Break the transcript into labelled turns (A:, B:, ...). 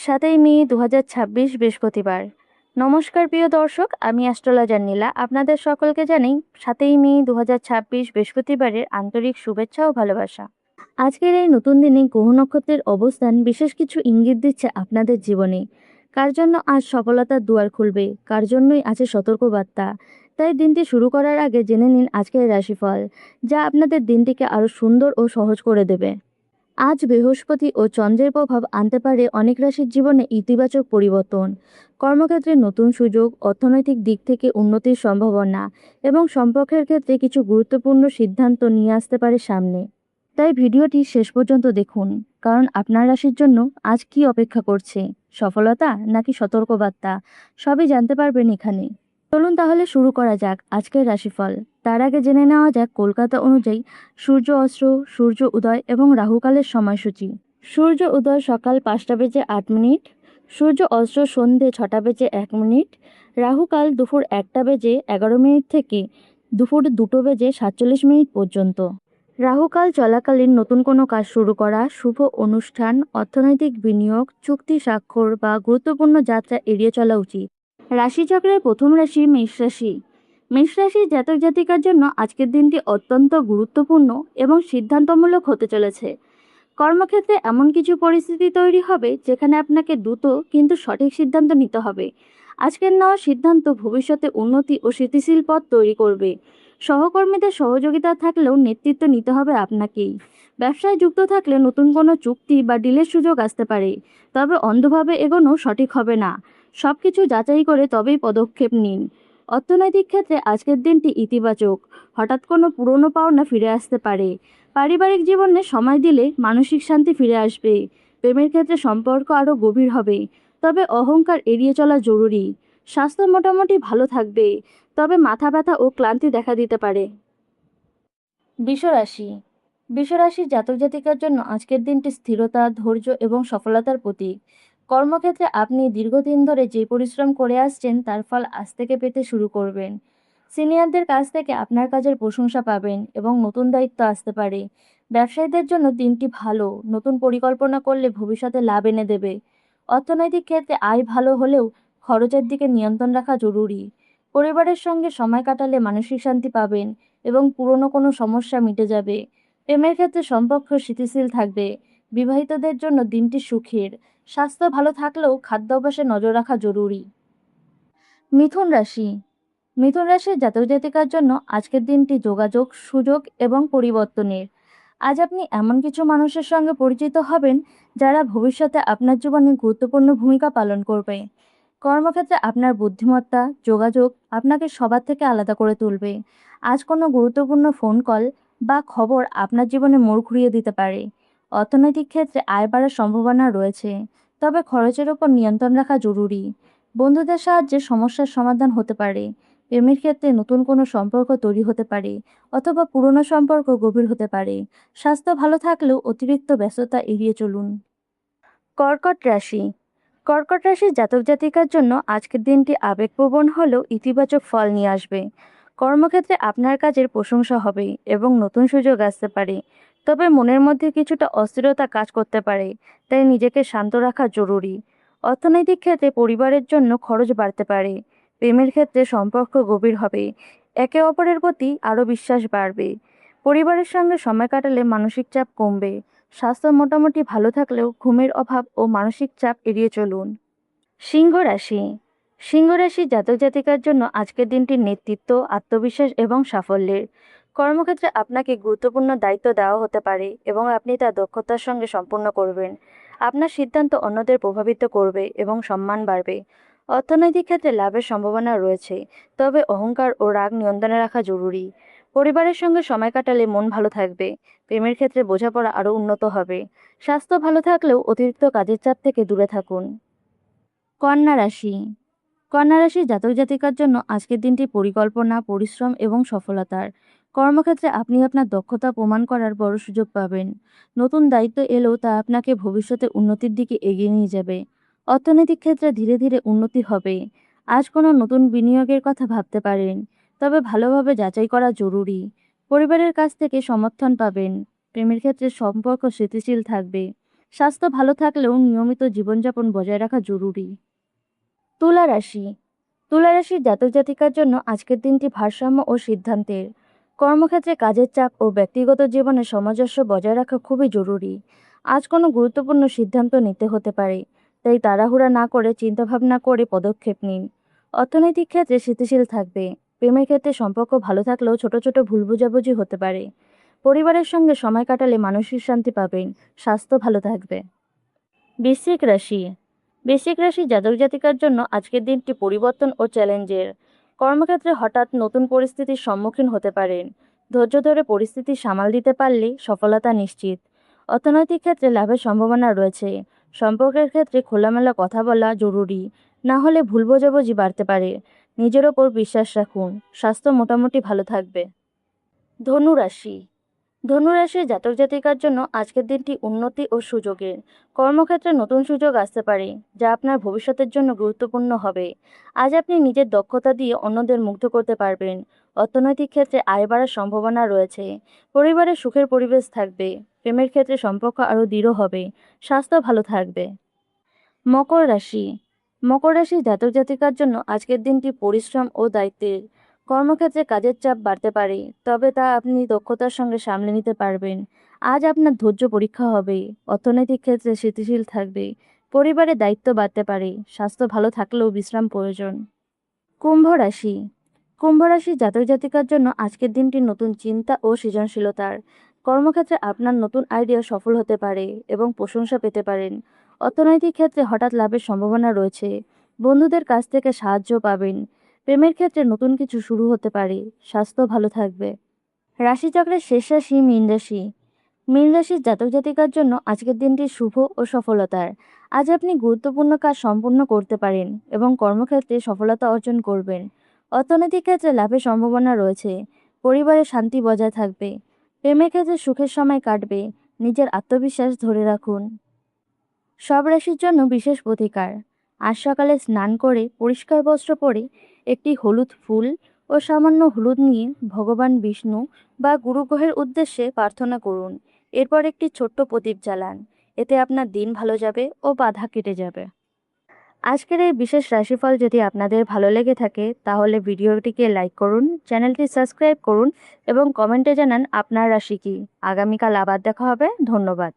A: ৭ই মে ২০২৬ বৃহস্পতিবার। নমস্কার প্রিয় দর্শক, আমি অ্যাস্ট্রোলজার নীলা। আপনাদের সকলকে জানাই ৭ই মে ২০২৬ বৃহস্পতিবারের আন্তরিক শুভেচ্ছা ও ভালোবাসা। আজকের এই নতুন দিনে গ্রহ নক্ষত্রের অবস্থান বিশেষ কিছু ইঙ্গিত দিচ্ছে আপনাদের জীবনে। কার জন্য আজ সফলতার দুয়ার খুলবে, কার জন্যই আছে সতর্কবার্তা। তাই দিনটি শুরু করার আগে জেনে নিন আজকের রাশিফল, যা আপনাদের দিনটিকে আরও সুন্দর ও সহজ করে দেবে। আজ বৃহস্পতি ও চন্দ্রের প্রভাব আনতে পারে অনেক রাশির জীবনে ইতিবাচক পরিবর্তন, কর্মক্ষেত্রে নতুন সুযোগ, অর্থনৈতিক দিক থেকে উন্নতির সম্ভাবনা এবং সম্পর্কের ক্ষেত্রে কিছু গুরুত্বপূর্ণ সিদ্ধান্ত নিয়ে আসতে পারে সামনে। তাই ভিডিওটি শেষ পর্যন্ত দেখুন, কারণ আপনার রাশির জন্য আজ কি অপেক্ষা করছে, সফলতা নাকি সতর্কবার্তা, সবই জানতে পারবেন এখানে। চলুন তাহলে শুরু করা যাক আজকের রাশিফল। তার আগে জেনে নেওয়া যাক কলকাতা অনুযায়ী সূর্য অস্ত, সূর্য উদয় এবং রাহুকালের সময়সূচি। সূর্য উদয় সকাল 5টা বেজে 8 মিনিট, সূর্য অস্ত সন্ধে 6টা বেজে 1 মিনিট, রাহুকাল দুপুর 1টা বেজে 11 মিনিট থেকে দুপুর 2টো বেজে 47 মিনিট পর্যন্ত। রাহুকাল চলাকালীন নতুন কোনো কাজ শুরু করা, শুভ অনুষ্ঠান, অর্থনৈতিক বিনিয়োগ, চুক্তি স্বাক্ষর বা গুরুত্বপূর্ণ যাত্রা এড়িয়ে চলা উচিত। রাশিচক্রের প্রথম রাশি মেষ রাশি। মেষ রাশির জাতক জাতিকার জন্য আজকের দিনটি অত্যন্ত গুরুত্বপূর্ণ এবং সিদ্ধান্তমূলক হতে চলেছে। কর্মক্ষেত্রে এমন কিছু পরিস্থিতি তৈরি হবে যেখানে আপনাকে দ্রুত কিন্তু সঠিক সিদ্ধান্ত নিতে হবে। আজকের নেওয়া সিদ্ধান্ত ভবিষ্যতে উন্নতি ও স্থিতিশীল পথ তৈরি করবে। সহকর্মীদের সহযোগিতা থাকলেও নেতৃত্ব নিতে হবে আপনাকেই। ব্যবসায় যুক্ত থাকলে নতুন কোনো চুক্তি বা ডিলের সুযোগ আসতে পারে, তবে অন্ধভাবে এগোনো সঠিক হবে না। সব কিছু যাচাই করে তবেই পদক্ষেপ নিন। অর্থনৈতিক ক্ষেত্রে আজকের দিনটি ইতিবাচক, হঠাৎ কোনো পুরনো পাওনা ফিরে আসতে পারে। পারিবারিক জীবনে সময় দিলে মানসিক শান্তি ফিরে আসবে। প্রেমের ক্ষেত্রে সম্পর্ক আরও গভীর হবে, তবে অহংকার এড়িয়ে চলা জরুরি। স্বাস্থ্য মোটামুটি ভালো থাকবে, তবে মাথা ব্যথা ও ক্লান্তি দেখা দিতে পারে। বৃষরাশি। বৃষরাশির জাতক জাতিকার জন্য আজকের দিনটি স্থিরতা, ধৈর্য এবং সফলতার প্রতীক। কর্মক্ষেত্রে আপনি দীর্ঘদিন ধরে যে পরিশ্রম করে আসছেন তার ফল আজ থেকে পেতে শুরু করবেন। সিনিয়রদের কাছ থেকে আপনার কাজের প্রশংসা পাবেন এবং নতুন দায়িত্ব আসতে পারে। ব্যবসায়ীদের জন্য দিনটি ভালো, নতুন পরিকল্পনা করলে ভবিষ্যতে লাভ এনে দেবে। অর্থনৈতিক ক্ষেত্রে আয় ভালো হলেও খরচের দিকে নিয়ন্ত্রণ রাখা জরুরি। পরিবারের সঙ্গে সময় কাটালে মানসিক শান্তি পাবেন এবং পুরনো কোনো সমস্যা মিটে যাবে। প্রেমের ক্ষেত্রে সম্পর্ক স্থিতিশীল থাকবে। বিবাহিতদের জন্য দিনটি সুখের। স্বাস্থ্য ভালো থাকলেও খাদ্যাভ্যাসে নজর রাখা জরুরি। মিথুন রাশি। মিথুন রাশির জাতক জাতিকার জন্য আজকের দিনটি যোগাযোগ, সুযোগ এবং পরিবর্তনের। আজ আপনি এমন কিছু মানুষের সঙ্গে পরিচিত হবেন যারা ভবিষ্যতে আপনার জীবনে গুরুত্বপূর্ণ ভূমিকা পালন করবে। কর্মক্ষেত্রে আপনার বুদ্ধিমত্তা, যোগাযোগ আপনাকে সবার থেকে আলাদা করে তুলবে। আজ কোনো গুরুত্বপূর্ণ ফোন কল বা খবর আপনার জীবনে মোড় ঘুরিয়ে দিতে পারে। অর্থনৈতিক ক্ষেত্রে আয় বাড়ার সম্ভাবনা রয়েছে, তবে খরচের ওপর নিয়ন্ত্রণ রাখা জরুরি। বন্ধুদের সাহায্যে সমস্যার সমাধান হতে পারে। প্রেমের ক্ষেত্রে নতুন কোনো সম্পর্ক তৈরি হতে পারে, অথবা পুরনো সম্পর্ক গভীর হতে পারে। স্বাস্থ্য ভালো থাকলেও অতিরিক্ত ব্যস্ততা এড়িয়ে চলুন। কর্কট রাশি। কর্কট রাশির জাতক জাতিকার জন্য আজকের দিনটি আবেগপ্রবণ হলেও ইতিবাচক ফল নিয়ে আসবে। কর্মক্ষেত্রে আপনার কাজের প্রশংসা হবে এবং নতুন সুযোগ আসতে পারে, তবে মনের মধ্যে কিছুটা অস্থিরতা কাজ করতে পারে, তাই নিজেকে শান্ত রাখা জরুরি। অর্থনৈতিক ক্ষেত্রে পরিবারের জন্য খরচ বাড়তে পারে। প্রেমের ক্ষেত্রে সম্পর্ক গভীর হবে, একে অপরের প্রতি আরও বিশ্বাস বাড়বে। পরিবারের সঙ্গে সময় কাটালে মানসিক চাপ কমবে। স্বাস্থ্য মোটামুটি ভালো থাকলেও ঘুমের অভাব ও মানসিক চাপ এড়িয়ে চলুন। সিংহ রাশি। সিংহ রাশির জাতক জাতিকার জন্য আজকের দিনটি নেতৃত্ব, আত্মবিশ্বাস এবং সাফল্যের। কর্মক্ষেত্রে আপনাকে গুরুত্বপূর্ণ দায়িত্ব দেওয়া হতে পারে এবং আপনি তা দক্ষতার সঙ্গে সম্পূর্ণ করবেন। আপনার সিদ্ধান্ত অন্যদের প্রভাবিত করবে এবং সম্মান বাড়বে। অর্থনৈতিক ক্ষেত্রে লাভের সম্ভাবনা রয়েছে, তবে অহংকার ও রাগ নিয়ন্ত্রণে রাখা জরুরি। পরিবারের সঙ্গে সময় কাটালে মন ভালো থাকবে। প্রেমের ক্ষেত্রে বোঝাপড়া আরও উন্নত হবে। স্বাস্থ্য ভালো থাকলেও অতিরিক্ত কাজের চাপ থেকে দূরে থাকুন। কন্যা রাশি। কন্যা রাশির জাতক জাতিকার জন্য আজকের দিনটি পরিকল্পনা, পরিশ্রম এবং সফলতার। কর্মক্ষেত্রে আপনি আপনার দক্ষতা প্রমাণ করার বড় সুযোগ পাবেন। নতুন দায়িত্ব এলেও তা আপনাকে ভবিষ্যতে উন্নতির দিকে এগিয়ে নিয়ে যাবে। অর্থনৈতিক ক্ষেত্রে ধীরে ধীরে উন্নতি হবে। আজ কোনো নতুন বিনিয়োগের কথা ভাবতে পারেন, তবে ভালোভাবে যাচাই করা জরুরি। পরিবারের কাছ থেকে সমর্থন পাবেন। প্রেমের ক্ষেত্রে সম্পর্ক স্থিতিশীল থাকবে। স্বাস্থ্য ভালো থাকলেও নিয়মিত জীবনযাপন বজায় রাখা জরুরি। তুলা রাশি। তুলা রাশির জাতক জাতিকার জন্য আজকের দিনটি ভারসাম্য ও সিদ্ধান্তের। কর্মক্ষেত্রে কাজের চাপ ও ব্যক্তিগত জীবনে সামঞ্জস্য বজায় রাখা খুবই জরুরি। আজ কোনো গুরুত্বপূর্ণ সিদ্ধান্ত নিতে হতে পারে, তাই তাড়াহুড়া না করে চিন্তাভাবনা করে পদক্ষেপ নিন। অর্থনৈতিক ক্ষেত্রে স্থিতিশীল থাকবে। প্রেমের ক্ষেত্রে সম্পর্ক ভালো থাকলেও ছোট ছোট ভুল বোঝাবুঝি হতে পারে। পরিবারের সঙ্গে সময় কাটালে মানসিক শান্তি পাবেন। স্বাস্থ্য ভালো থাকবে। বৃশ্চিক রাশি। বৃশ্চিক রাশি জাতক জাতিকার জন্য আজকের দিনটি পরিবর্তন ও চ্যালেঞ্জের। কর্মক্ষেত্রে হঠাৎ নতুন পরিস্থিতির সম্মুখীন হতে পারেন। ধৈর্য ধরে পরিস্থিতি সামাল দিতে পারলে সফলতা নিশ্চিত। অর্থনৈতিক ক্ষেত্রে লাভের সম্ভাবনা রয়েছে। সম্পর্কের ক্ষেত্রে খোলামেলা কথা বলা জরুরি, না হলে ভুল বোঝাবুঝি বাড়তে পারে। নিজের ওপর বিশ্বাস রাখুন। স্বাস্থ্য মোটামুটি ভালো থাকবে। ধনু রাশি। ধনুরাশির জাতক জাতিকার জন্য আজকের দিনটি উন্নতি ও সুযোগের। কর্মক্ষেত্রে নতুন সুযোগ আসতে পারে, যা আপনার ভবিষ্যতের জন্য গুরুত্বপূর্ণ হবে। আজ আপনি নিজের দক্ষতা দিয়ে অন্যদের মুগ্ধ করতে পারবেন। অর্থনৈতিক ক্ষেত্রে আয় বাড়ার সম্ভাবনা রয়েছে। পরিবারে সুখের পরিবেশ থাকবে। প্রেমের ক্ষেত্রে সম্পর্ক আরও দৃঢ় হবে। স্বাস্থ্য ভালো থাকবে। মকর রাশি। মকর রাশির জাতক জাতিকার জন্য আজকের দিনটি পরিশ্রম ও দায়িত্বের। কর্মক্ষেত্রে কাজের চাপ বাড়তে পারে, তবে তা আপনি দক্ষতার সঙ্গে সামলে নিতে পারবেন। আজ আপনার ধৈর্য পরীক্ষা হবে। অর্থনৈতিক ক্ষেত্রে স্থিতিশীল থাকবে। পরিবারের দায়িত্ব বাড়তে পারে। স্বাস্থ্য ভালো থাকলেও বিশ্রাম প্রয়োজন। কুম্ভ রাশি। কুম্ভ রাশির জাতক জাতিকার জন্য আজকের দিনটি নতুন চিন্তা ও সৃজনশীলতার। কর্মক্ষেত্রে আপনার নতুন আইডিয়া সফল হতে পারে এবং প্রশংসা পেতে পারেন। অর্থনৈতিক ক্ষেত্রে হঠাৎ লাভের সম্ভাবনা রয়েছে। বন্ধুদের কাছ থেকে সাহায্য পাবেন। প্রেমের ক্ষেত্রে নতুন কিছু শুরু হতে পারে। স্বাস্থ্য ভালো থাকবে। রাশিচক্রের শেষ রাশি মীন রাশি। মীন রাশির জাতক জাতিকার জন্য আজকের দিনটি শুভ ও সফলতার। আজ আপনি গুরুত্বপূর্ণ কাজ সম্পূর্ণ করতে পারেন এবং কর্মক্ষেত্রে সফলতা অর্জন করবেন। অর্থনৈতিক ক্ষেত্রে লাভের সম্ভাবনা রয়েছে। পরিবারে শান্তি বজায় থাকবে। প্রেমের ক্ষেত্রে সুখের সময় কাটবে। নিজের আত্মবিশ্বাস ধরে রাখুন। সব রাশির জন্য বিশেষ প্রতিকার। আজ সকালে স্নান করে পরিষ্কার বস্ত্র পরে একটি হলুদ ফুল ও সামান্য হলুদ নিয়ে ভগবান বিষ্ণু বা গুরু গ্রহের উদ্দেশ্যে প্রার্থনা করুন। এরপর একটি ছোট্ট প্রদীপ জ্বালান। এতে আপনার দিন ভালো যাবে ও বাধা কেটে যাবে। আজকের এই বিশেষ রাশিফল যদি আপনাদের ভালো লেগে থাকে তাহলে ভিডিওটিকে লাইক করুন, চ্যানেলটি সাবস্ক্রাইব করুন এবং কমেন্টে জানান আপনার রাশি কি। আগামীকাল আবার দেখা হবে। ধন্যবাদ।